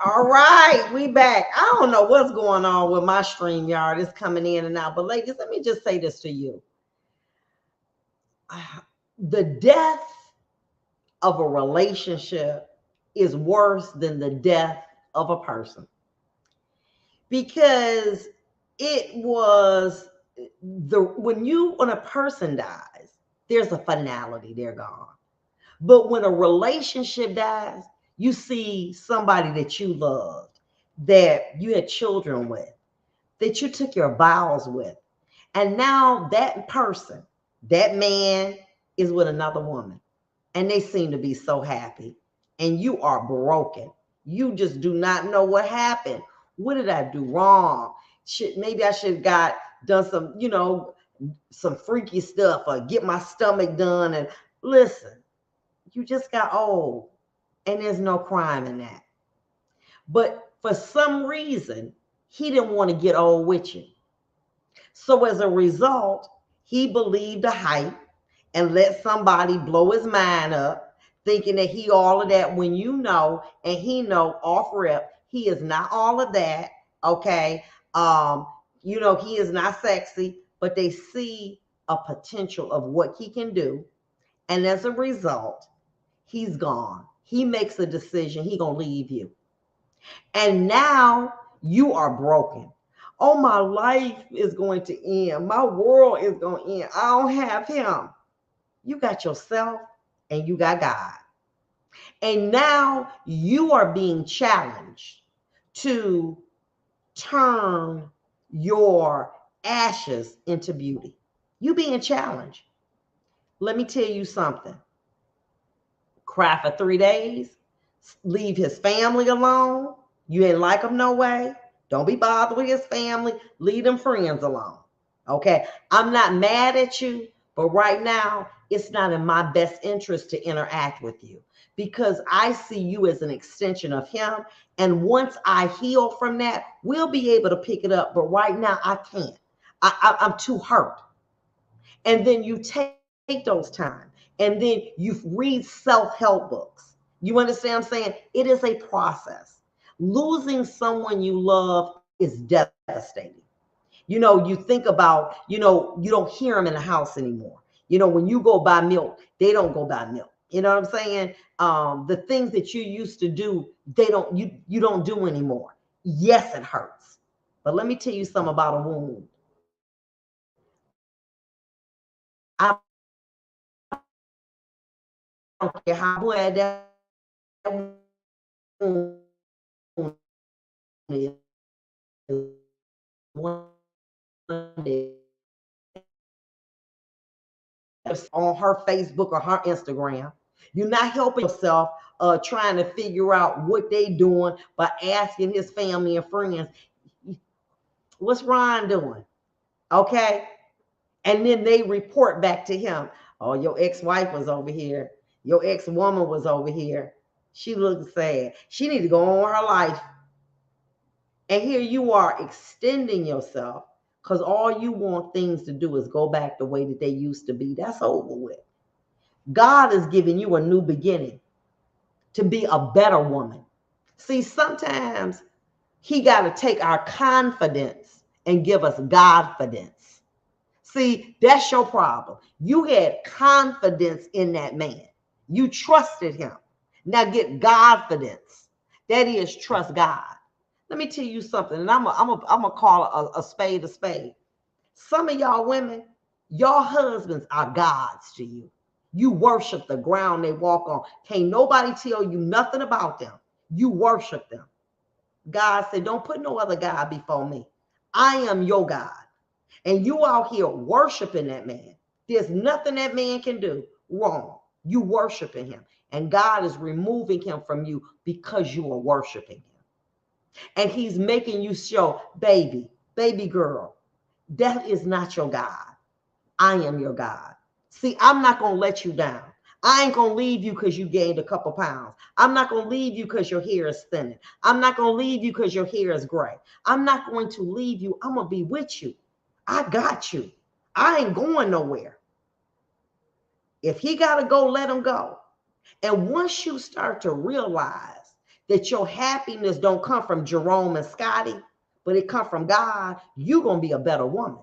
All right, we back. I don't know what's going on with my stream yard. It's coming in and out. But ladies, let me just say this to you. The death of a relationship is worse than the death of a person, because it was the when a person dies, there's a finality, they're gone. But when a relationship dies, you see somebody that you loved, that you had children with, that you took your vows with, and now that person, that man, is with another woman, and they seem to be so happy, and you are broken. You just do not know what happened. What did I do wrong? Maybe I should have got done some, some freaky stuff, or get my stomach done. And listen, you just got old, and there's no crime in that. But for some reason, he didn't want to get old with you. So as a result, he believed the hype and let somebody blow his mind up, thinking that he all of that, when you know, and he know off rip, he is not all of that. Okay. He is not sexy, but they see a potential of what he can do. And as a result, he's gone. He makes a decision. He gonna leave you. And now you are broken. Oh, my life is going to end. My world is going to end. I don't have him. You got yourself and you got God. And now you are being challenged to turn your ashes into beauty. You being challenged. Let me tell you something. Cry for 3 days, leave his family alone. You ain't like him no way. Don't be bothered with his family. Leave them friends alone. Okay. I'm not mad at you, but right now it's not in my best interest to interact with you, because I see you as an extension of him. And once I heal from that, we'll be able to pick it up. But right now I can't. I'm too hurt. And then you take those time, and then you read self-help books. You understand what I'm saying? It is a process. Losing someone you love is devastating. You think about, you don't hear them in the house anymore. When you go buy milk, they don't go buy milk. You know what I'm saying? The things that you used to do, you don't do anymore. Yes, it hurts. But let me tell you something about a wound. I don't care how bad that wound is, one day on her Facebook or her Instagram. You're not helping yourself, trying to figure out what they doing by asking his family and friends, what's Ron doing? Okay. And then they report back to him, oh, your ex-wife was over here. Your ex-woman was over here. She looks sad. She need to go on her life. And here you are extending yourself because all you want things to do is go back the way that they used to be. That's over with. God is giving you a new beginning to be a better woman. See, sometimes he got to take our confidence and give us Godfidence. See, that's your problem. You had confidence in that man. You trusted him. Now get Godfidence. That is, trust God. Let me tell you something, and I'm gonna call a spade a spade. Some of y'all women, your husbands are gods to you. You worship the ground they walk on. Can't nobody tell you nothing about them. You worship them. God said, don't put no other God before me. I am your God. And you out here worshiping that man. There's nothing that man can do wrong. You worshiping him. And God is removing him from you because you are worshiping him. And he's making you show, baby girl, that is not your God. I am your God. See, I'm not going to let you down. I ain't going to leave you because you gained a couple pounds. I'm not going to leave you because your hair is thinning. I'm not going to leave you because your hair is gray. I'm not going to leave you. I'm going to be with you. I got you. I ain't going nowhere. If he got to go, let him go. And once you start to realize that your happiness don't come from Jerome and Scotty, but it come from God, you're going to be a better woman.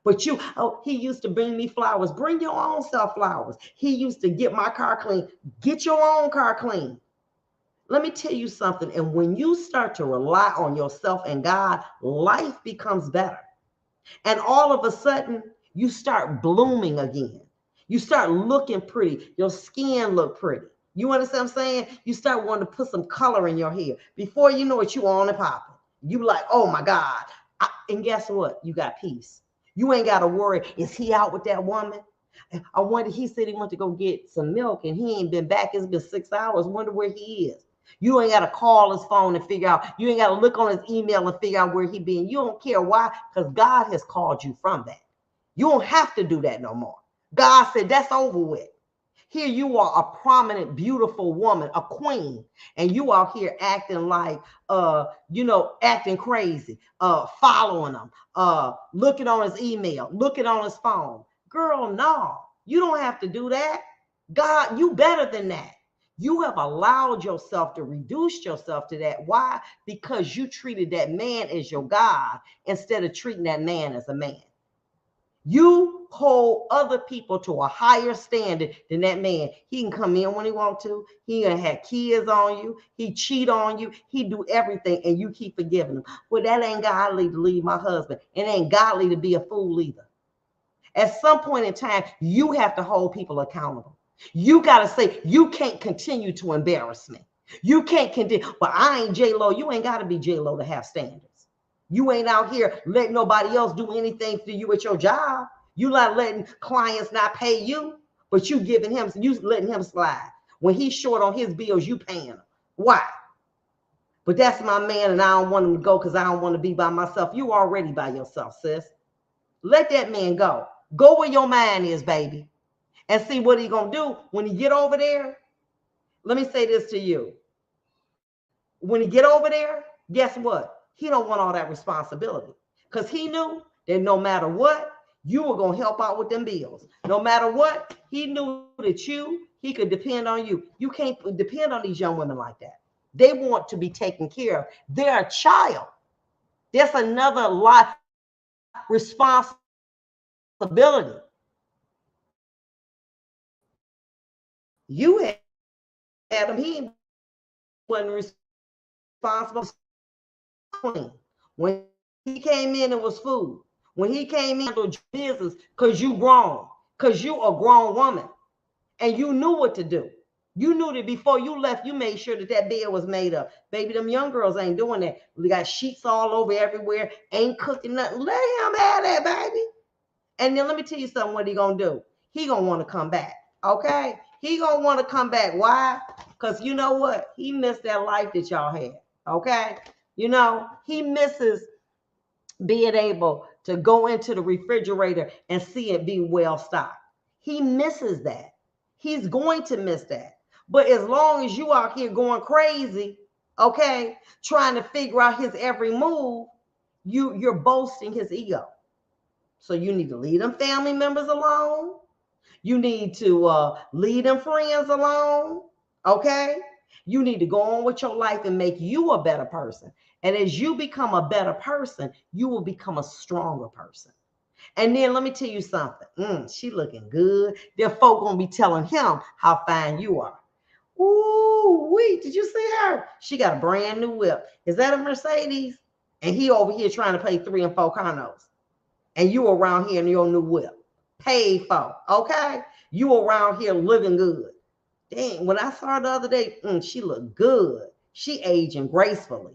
But he used to bring me flowers. Bring your own self flowers. He used to get my car clean. Get your own car clean. Let me tell you something. And when you start to rely on yourself and God, life becomes better. And all of a sudden, you start blooming again. You start looking pretty. Your skin look pretty. You understand what I'm saying? You start wanting to put some color in your hair. Before you know it, you on and popping. You like, oh my God. And guess what? You got peace. You ain't got to worry. Is he out with that woman? I wonder, he said he went to go get some milk and he ain't been back. It's been 6 hours. Wonder where he is. You ain't got to call his phone and figure out. You ain't got to look on his email and figure out where he been. You don't care why, because God has called you from that. You don't have to do that no more. God said that's over with. Here you are, a prominent, beautiful woman, a queen, and you out here acting like, acting crazy, following him, looking on his email, looking on his phone. Girl, no, you don't have to do that. God, you better than that. You have allowed yourself to reduce yourself to that. Why? Because you treated that man as your God instead of treating that man as a man. You hold other people to a higher standard than that man. He can come in when he wants to. He gonna have kids on you. He cheat on you. He do everything, and you keep forgiving him. Well, that ain't godly to leave my husband. It ain't godly to be a fool either. At some point in time, you have to hold people accountable. You got to say, you can't continue to embarrass me. You can't continue. Well, I ain't J-Lo. You ain't got to be J-Lo to have standards. You ain't out here letting nobody else do anything for you at your job. You not letting clients not pay you, but you letting him slide. When he's short on his bills, you paying him. Why? But that's my man, and I don't want him to go because I don't want to be by myself. You already by yourself, sis. Let that man go. Go where your mind is, baby. And see what he going to do when he get over there. Let me say this to you. When he get over there, guess what? He don't want all that responsibility because he knew that no matter what, you were going to help out with them bills. No matter what, he knew that he could depend on you. You can't depend on these young women like that. They want to be taken care of. They're a child. There's another life responsibility. You had him. He wasn't responsible. When he came in, it was food. When he came in, it was business because you grown, because you a grown woman, and you knew what to do. You knew that before you left, you made sure that bed was made up. Baby, them young girls ain't doing that. We got sheets all over everywhere, ain't cooking nothing. Let him have that, baby. And then let me tell you something, what he gonna do? He gonna want to come back, okay? He gonna want to come back. Why? Because you know what? He missed that life that y'all had, okay? He misses being able to go into the refrigerator and see it be well stocked. He misses that. He's going to miss that. But as long as you out here going crazy, okay, trying to figure out his every move, you're boasting his ego. So you need to leave them family members alone. You need to leave them friends alone, okay? You need to go on with your life and make you a better person. And as you become a better person, you will become a stronger person. And then let me tell you something. She looking good. There folk gonna be telling him how fine you are. Ooh, wait, did you see her? She got a brand new whip. Is that a Mercedes? And he over here trying to pay 3 and 4 condos. And you around here in your new whip. Paid for, okay? You around here living good. Dang, when I saw her the other day, she looked good. She aging gracefully.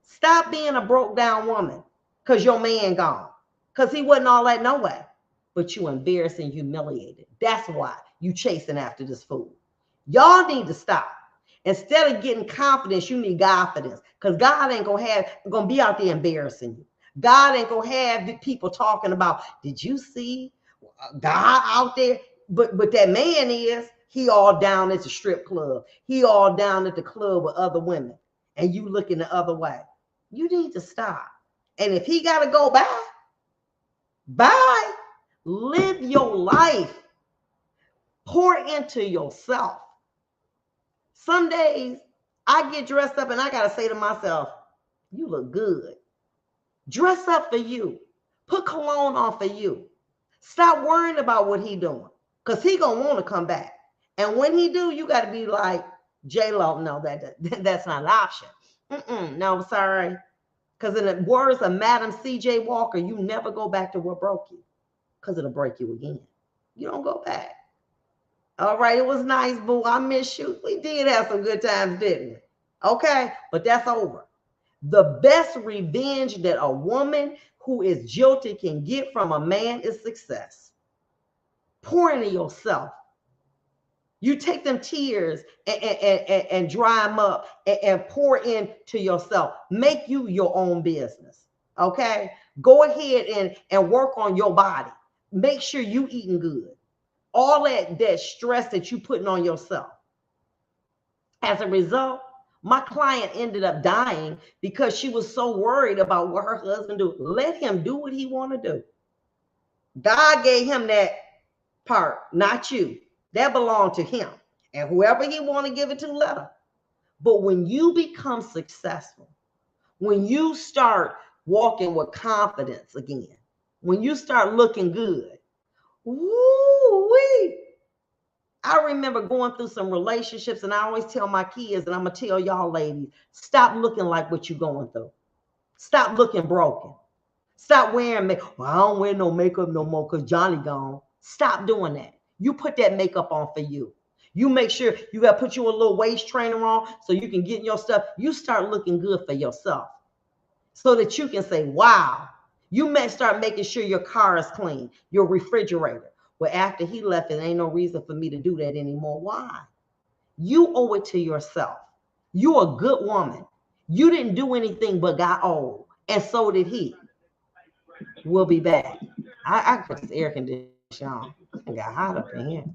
Stop being a broke down woman because your man gone. Because he wasn't all that no way. But you embarrassed and humiliated. That's why you chasing after this fool. Y'all need to stop. Instead of getting confidence, you need confidence. Because God ain't gonna be out there embarrassing you. God ain't gonna have people talking about, did you see God out there? But that man he all down at the strip club. He all down at the club with other women. And you looking the other way. You need to stop. And if he gotta go, bye. Live your life. Pour into yourself. Some days I get dressed up and I got to say to myself, you look good. Dress up for you. Put cologne on for you. Stop worrying about what he doing, because he going to want to come back. And when he do, you got to be like, J-Lo, no, that's not an option. No, sorry. Because in the words of Madam C.J. Walker, you never go back to what broke you, because it'll break you again. You don't go back. All right, it was nice, boo. I miss you. We did have some good times, didn't we? Okay, but that's over. The best revenge that a woman who is jilted can get from a man is success. Pour into yourself. You take them tears and dry them up and pour into yourself. Make you your own business. Okay? Go ahead and work on your body. Make sure you eating good. All that stress that you putting on yourself. As a result, my client ended up dying because she was so worried about what her husband do. Let him do what he want to do. God gave him that part, not you. That belonged to him. And whoever he want to give it to, let him. But when you become successful, when you start walking with confidence again, when you start looking good, woo-wee. I remember going through some relationships, and I always tell my kids, and I'm going to tell y'all ladies, stop looking like what you're going through. Stop looking broken. Stop wearing makeup. Well, I don't wear no makeup no more because Johnny gone. Stop doing that. You put that makeup on for you. You make sure you got to put you a little waist trainer on so you can get in your stuff. You start looking good for yourself so that you can say, wow. You may start making sure your car is clean, your refrigerator. Well, after he left, it ain't no reason for me to do that anymore. Why? You owe it to yourself. You're a good woman. You didn't do anything but got old, and so did he. We'll be back. I put this air conditioner on. It got hot up in here.